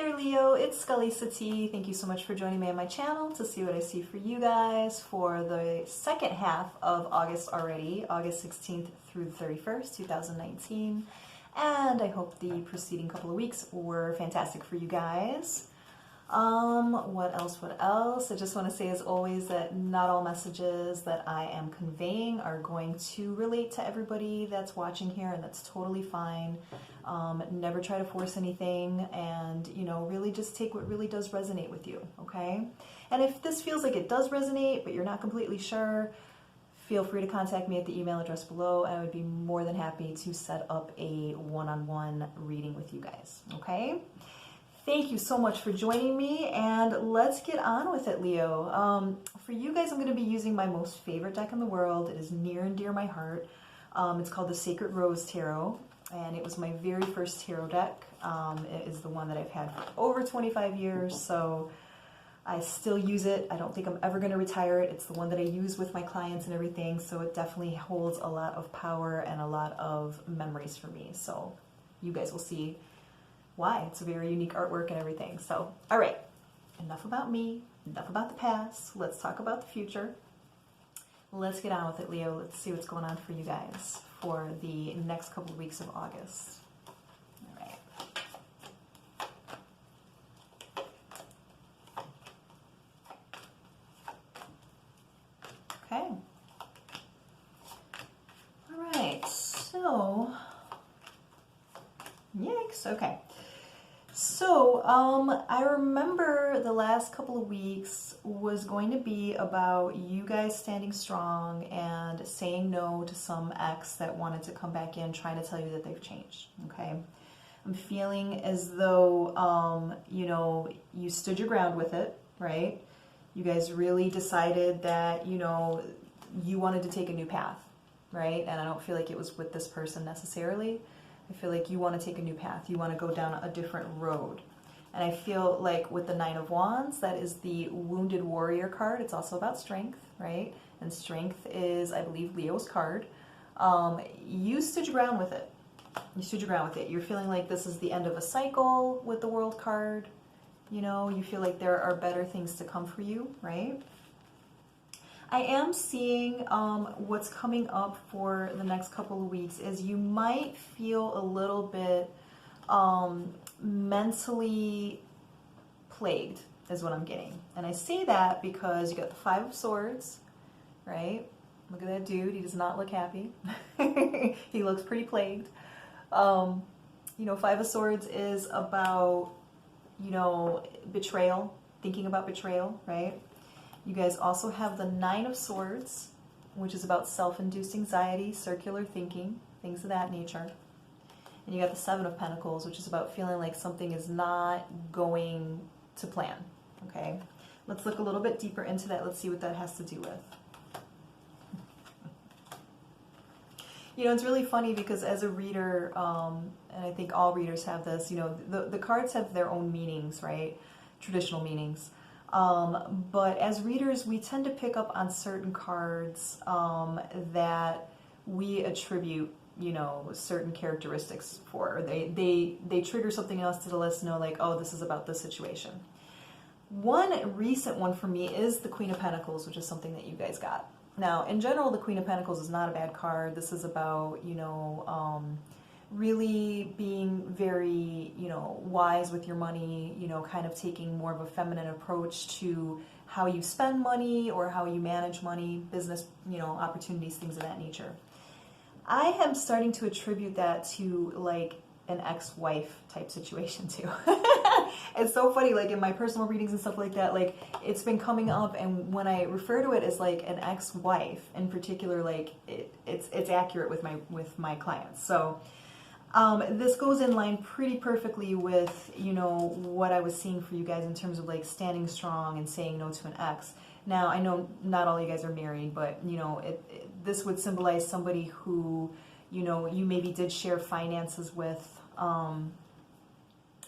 there, Leo, it's Scully Sati. Thank you so much for joining me on my channel to see what I see for you guys for the second half of August already, August 16th through the 31st, 2019. And I hope the preceding couple of weeks were fantastic for you guys. What else? I just want to say, as always, that not all messages that I am conveying are going to relate to everybody that's watching here, and that's totally fine. Never try to force anything, and, you know, really just take what really does resonate with you, okay? And if this feels like it does resonate, but you're not completely sure, feel free to contact me at the email address below, and I would be more than happy to set up a one-on-one reading with you guys, okay? Thank you so much for joining me, and let's get on with it, Leo. For you guys, I'm going to be using my most favorite deck in the world. It is near and dear my heart. It's called the Sacred Rose Tarot, and it was my very first tarot deck. It is the one that I've had for over 25 years, so I still use it. I don't think I'm ever going to retire it. It's the one that I use with my clients and everything, so it definitely holds a lot of power and a lot of memories for me. So you guys will see why. It's a very unique artwork and everything. So, all right, enough about me, enough about the past. Let's talk about the future. Let's get on with it, Leo. Let's see what's going on for you guys for the next couple of weeks of August. All right. Okay. All right, so, yikes, okay. So, I remember the last couple of weeks was going to be about you guys standing strong and saying no to some ex that wanted to come back in, trying to tell you that they've changed, okay? I'm feeling as though, you know, you stood your ground with it, right? You guys really decided that, you know, you wanted to take a new path, right? And I don't feel like it was with this person necessarily. I feel like you want to take a new path. You want to go down a different road. And I feel like with the Nine of Wands, that is the Wounded Warrior card. It's also about strength, right? And strength is, I believe, Leo's card. You stood your ground with it. You stood your ground with it. You're feeling like this is the end of a cycle with the World card. You know, you feel like there are better things to come for you, right? I am seeing what's coming up for the next couple of weeks is you might feel a little bit mentally plagued, is what I'm getting. And I say that because you got the Five of Swords, right? Look at that dude. He does not look happy. He looks pretty plagued. You know, Five of Swords is about, you know, betrayal, thinking about betrayal, right? You guys also have the Nine of Swords, which is about self-induced anxiety, circular thinking, things of that nature. And you got the Seven of Pentacles, which is about feeling like something is not going to plan, okay? Let's look a little bit deeper into that. Let's see what that has to do with. You know, it's really funny because as a reader, and I think all readers have this, you know, the cards have their own meanings, right? Traditional meanings. But as readers, we tend to pick up on certain cards that we attribute, you know, certain characteristics for. They trigger something else to let us know, like, oh, this is about this situation. One recent one for me is the Queen of Pentacles, which is something that you guys got. Now, in general, the Queen of Pentacles is not a bad card. This is about, you know, really being very, you know, wise with your money, you know, kind of taking more of a feminine approach to how you spend money or how you manage money, business, you know, opportunities, things of that nature. I am starting to attribute that to like an ex-wife type situation too. It's so funny, like in my personal readings and stuff like that, like it's been coming up, and when I refer to it as like an ex-wife in particular, like it's accurate with my clients. So this goes in line pretty perfectly with, you know, what I was seeing for you guys in terms of like standing strong and saying no to an ex. Now, I know not all you guys are married, but, you know, this would symbolize somebody who, you know, you maybe did share finances with.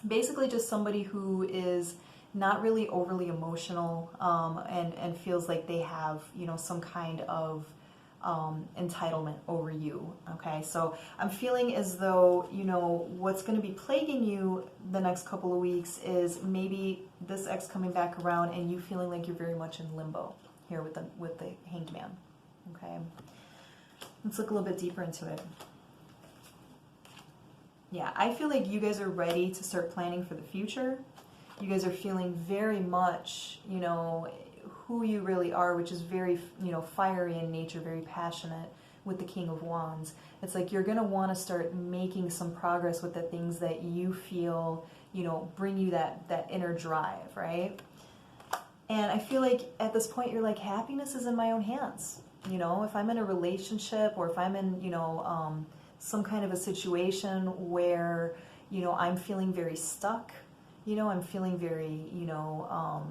Basically just somebody who is not really overly emotional and feels like they have, you know, some kind of entitlement over you. Okay, so I'm feeling as though, you know, what's going to be plaguing you the next couple of weeks is maybe this ex coming back around and you feeling like you're very much in limbo here with the Hanged Man. Okay, let's look a little bit deeper into it. Yeah, I feel like you guys are ready to start planning for the future. You guys are feeling very much, you know, who you really are, which is very, you know, fiery in nature, very passionate with the King of Wands. It's like you're going to want to start making some progress with the things that you feel, you know, bring you that inner drive, right? And I feel like at this point you're like, happiness is in my own hands. You know, if I'm in a relationship or if I'm in, you know, some kind of a situation where, you know, I'm feeling very stuck, you know, I'm feeling very, you know,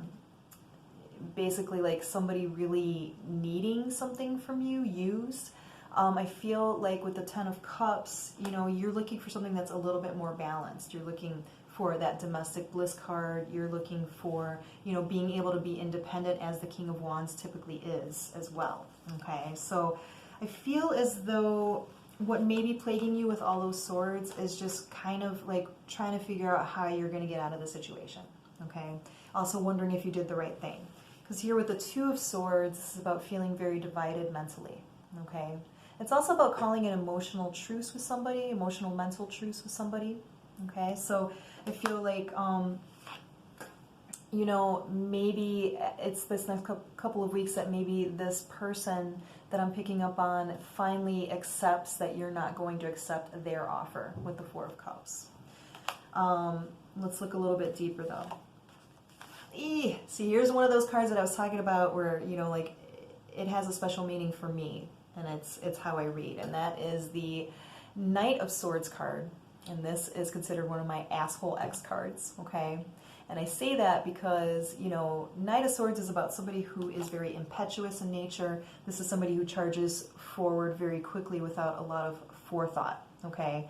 basically like somebody really needing something from you, used. I feel like with the Ten of Cups, you know, you're looking for something that's a little bit more balanced. You're looking for that domestic bliss card. You're looking for, you know, being able to be independent as the King of Wands typically is as well. Okay, so I feel as though what may be plaguing you with all those swords is just kind of like trying to figure out how you're going to get out of the situation. Okay, also wondering if you did the right thing. Because here with the Two of Swords, this is about feeling very divided mentally. Okay, it's also about calling an emotional truce with somebody, emotional mental truce with somebody. Okay, so I feel like, you know, maybe it's this next couple of weeks that maybe this person that I'm picking up on finally accepts that you're not going to accept their offer with the Four of Cups. Let's look a little bit deeper though. See, here's one of those cards that I was talking about where, you know, like it has a special meaning for me, and it's how I read, and that is the Knight of Swords card. And this is considered one of my asshole ex cards, okay? And I say that because, you know, Knight of Swords is about somebody who is very impetuous in nature. This is somebody who charges forward very quickly without a lot of forethought, okay?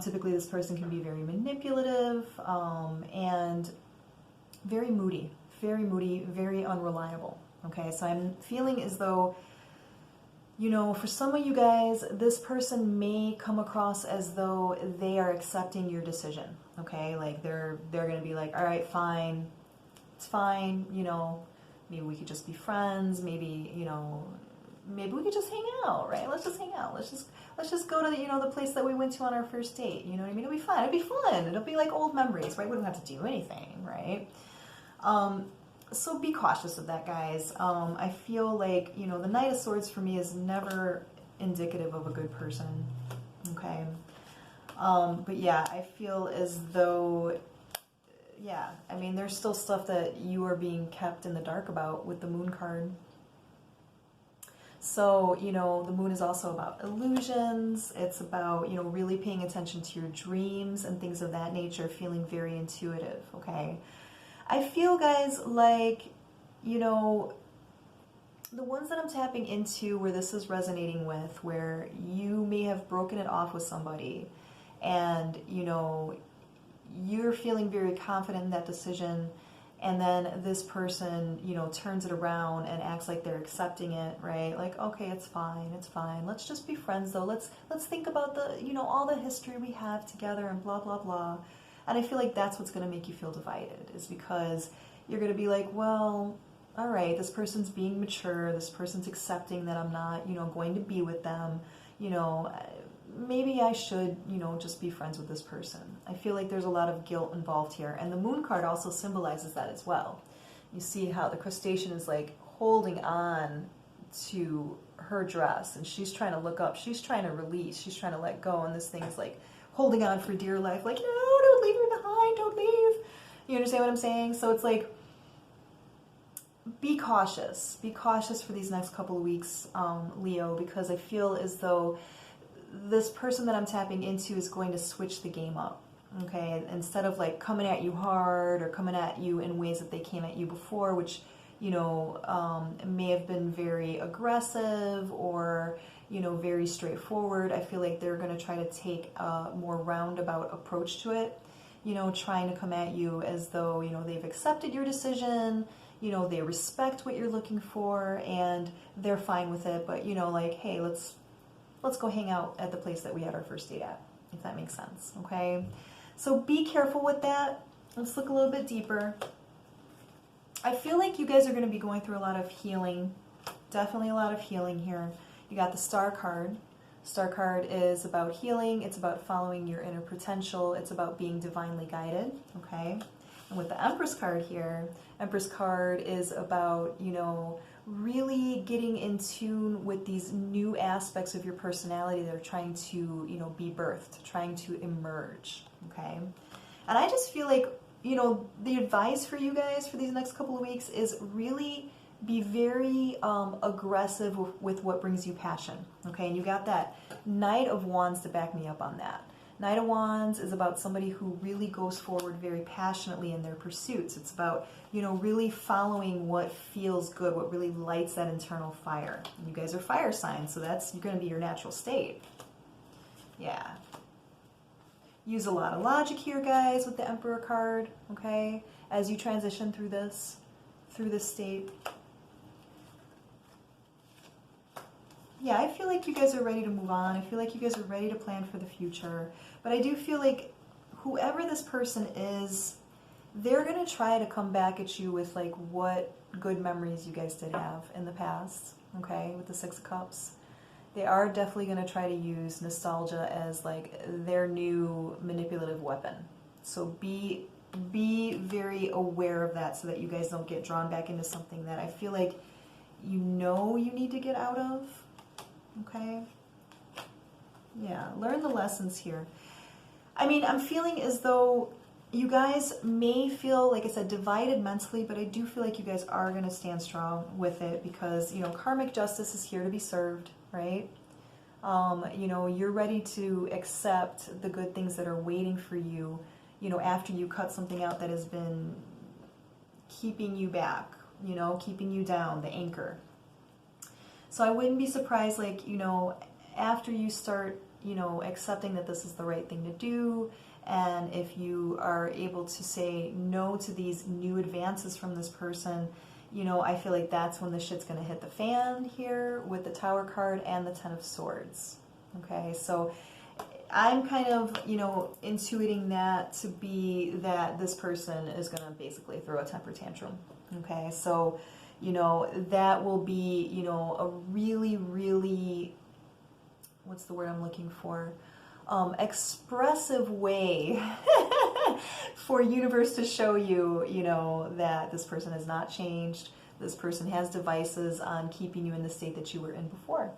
Typically this person can be very manipulative and very moody, very unreliable, okay? So I'm feeling as though, you know, for some of you guys, this person may come across as though they are accepting your decision, okay? Like they're going to be like, all right, fine, it's fine, you know, maybe we could just be friends, maybe, you know, maybe we could just hang out, right? Let's just hang out. Let's just go to the, you know, the place that we went to on our first date. You know what I mean? It'll be fun. It'll be fun. It'll be like old memories, right? We don't have to do anything, right? So be cautious of that, guys. I feel like, you know, the Knight of Swords for me is never indicative of a good person, okay? But yeah, I feel as though, yeah, I mean, there's still stuff that you are being kept in the dark about with the Moon card. So, you know, the Moon is also about illusions. It's about, you know, really paying attention to your dreams and things of that nature, feeling very intuitive, okay? I feel, guys, like, you know, the ones that I'm tapping into where this is resonating with, where you may have broken it off with somebody and, you know, you're feeling very confident in that decision, and then this person, you know, turns it around and acts like they're accepting it, right? Like, okay, it's fine, let's just be friends though, let's think about the, you know, all the history we have together and blah, blah, blah. And I feel like that's what's going to make you feel divided, is because you're going to be like, well, all right, this person's being mature, this person's accepting that I'm not, you know, going to be with them, you know, maybe I should, you know, just be friends with this person. I feel like there's a lot of guilt involved here. And the Moon card also symbolizes that as well. You see how the crustacean is like holding on to her dress, and she's trying to look up, she's trying to release, she's trying to let go, and this thing is like holding on for dear life, like, no, don't leave me behind, don't leave. You understand what I'm saying? So it's like, be cautious for these next couple of weeks, Leo, because I feel as though this person that I'm tapping into is going to switch the game up, okay? Instead of like coming at you hard or coming at you in ways that they came at you before, which, you know, may have been very aggressive or, you know, very straightforward. I feel like they're going to try to take a more roundabout approach to it. you know, trying to come at you as though, you know, they've accepted your decision, you know, they respect what you're looking for, and they're fine with it, but, you know, like, hey, let's go hang out at the place that we had our first date at, if that makes sense, okay? So be careful with that. Let's look a little bit deeper. I feel like you guys are going to be going through a lot of healing, definitely a lot of healing here. You got the Star card. Star card is about healing. It's about following your inner potential. It's about being divinely guided, okay? And with the Empress card here, Empress card is about, you know, really getting in tune with these new aspects of your personality that are trying to, you know, be birthed, trying to emerge, okay? And I just feel like, you know, the advice for you guys for these next couple of weeks is really be very aggressive with what brings you passion, okay? And you got that Knight of Wands to back me up on that. Knight of Wands is about somebody who really goes forward very passionately in their pursuits. It's about, you know, really following what feels good, what really lights that internal fire. And you guys are fire signs, so that's going to be your natural state. Yeah. Use a lot of logic here, guys, with the Emperor card, okay? As you transition through this state. Yeah, I feel like you guys are ready to move on. I feel like you guys are ready to plan for the future. But I do feel like whoever this person is, they're going to try to come back at you with like what good memories you guys did have in the past, okay, with the Six of Cups. They are definitely going to try to use nostalgia as like their new manipulative weapon. So be very aware of that so that you guys don't get drawn back into something that I feel like you know you need to get out of. Okay? Yeah, learn the lessons here. I mean, I'm feeling as though you guys may feel, like I said, divided mentally, but I do feel like you guys are going to stand strong with it because, you know, karmic justice is here to be served, right? You know, you're ready to accept the good things that are waiting for you, you know, after you cut something out that has been keeping you back, you know, keeping you down, the anchor. So I wouldn't be surprised, like, you know, after you start, you know, accepting that this is the right thing to do, and if you are able to say no to these new advances from this person, you know, I feel like that's when the shit's going to hit the fan here with the Tower card and the Ten of Swords. Okay, so I'm kind of, you know, intuiting that to be that this person is going to basically throw a temper tantrum. Okay, so, you know, that will be, you know, a really, really, what's the word I'm looking for? Expressive way for universe to show you, you know, that this person has not changed. This person has devices on keeping you in the state that you were in before.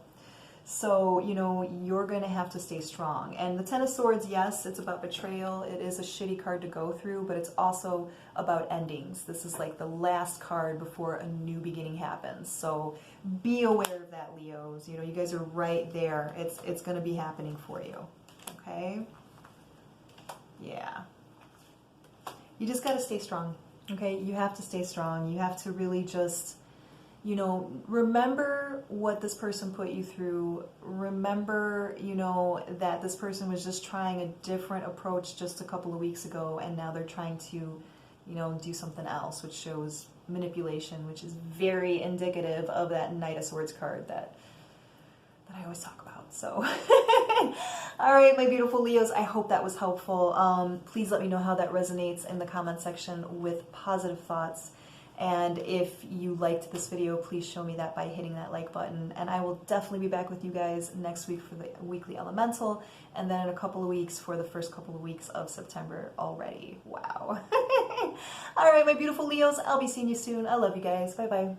So, you know, you're going to have to stay strong. And the Ten of Swords, yes, it's about betrayal. It is a shitty card to go through, but it's also about endings. This is like the last card before a new beginning happens. So be aware of that, Leos. You know, you guys are right there. It's going to be happening for you. Okay? Yeah. You just got to stay strong. Okay? You have to stay strong. You have to really just, you know, remember what this person put you through. Remember, you know, that this person was just trying a different approach just a couple of weeks ago, and now they're trying to, you know, do something else, which shows manipulation, which is very indicative of that Knight of Swords card that I always talk about. So, all right, my beautiful Leos, I hope that was helpful. Please let me know how that resonates in the comment section with positive thoughts. And if you liked this video, please show me that by hitting that like button. And I will definitely be back with you guys next week for the weekly elemental, and then in a couple of weeks for the first couple of weeks of September already. Wow. All right, my beautiful Leos, I'll be seeing you soon. I love you guys. Bye-bye.